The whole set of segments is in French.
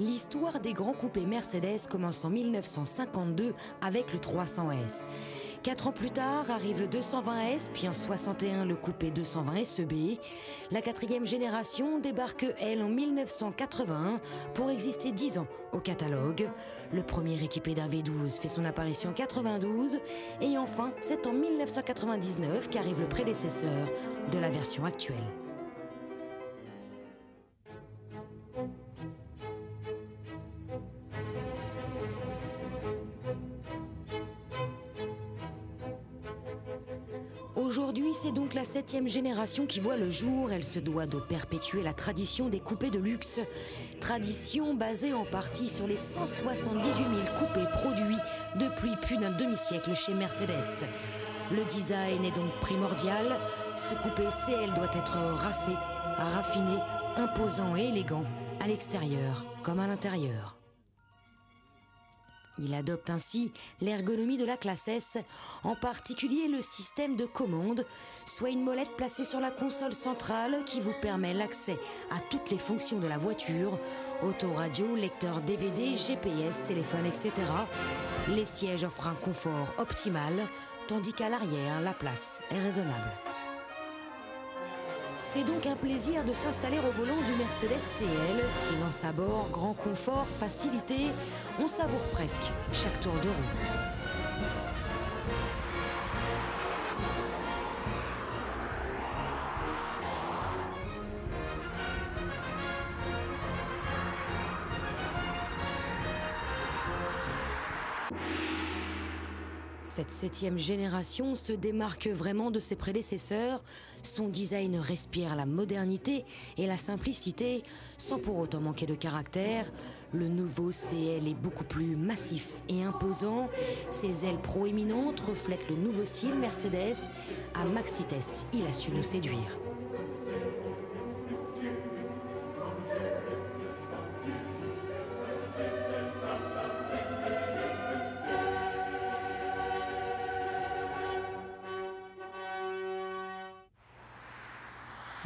L'histoire des grands coupés Mercedes commence en 1952 avec le 300S. 4 ans plus tard arrive le 220S, puis en 61 le coupé 220 SEB. La 4e génération débarque, elle, en 1981 pour exister 10 ans au catalogue. Le premier équipé d'un V12 fait son apparition en 92. Et enfin, c'est en 1999 qu'arrive le prédécesseur de la version actuelle. Aujourd'hui, c'est donc la 7e génération qui voit le jour. Elle se doit de perpétuer la tradition des coupés de luxe. Tradition basée en partie sur les 178 000 coupés produits depuis plus d'un demi-siècle chez Mercedes. Le design est donc primordial. Ce coupé CL doit être racé, raffiné, imposant et élégant, à l'extérieur comme à l'intérieur. Il adopte ainsi l'ergonomie de la classe S, en particulier le système de commande, soit une molette placée sur la console centrale qui vous permet l'accès à toutes les fonctions de la voiture, autoradio, lecteur DVD, GPS, téléphone, etc. Les sièges offrent un confort optimal, tandis qu'à l'arrière, la place est raisonnable. C'est donc un plaisir de s'installer au volant du Mercedes CL. Silence à bord, grand confort, facilité. On savoure presque chaque tour de roue. Cette 7e génération se démarque vraiment de ses prédécesseurs. Son design respire la modernité et la simplicité, sans pour autant manquer de caractère. Le nouveau CL est beaucoup plus massif et imposant. Ses ailes proéminentes reflètent le nouveau style Mercedes. À Maxi Test, il a su nous séduire.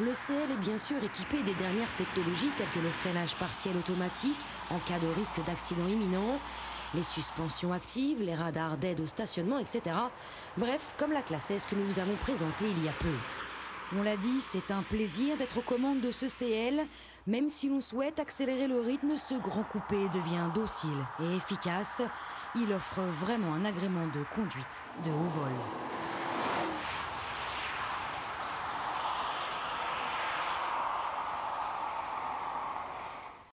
Le CL est bien sûr équipé des dernières technologies telles que le freinage partiel automatique en cas de risque d'accident imminent, les suspensions actives, les radars d'aide au stationnement, etc. Bref, comme la classe S que nous vous avons présentée il y a peu. On l'a dit, c'est un plaisir d'être aux commandes de ce CL. Même si l'on souhaite accélérer le rythme, ce grand coupé devient docile et efficace. Il offre vraiment un agrément de conduite de haut vol.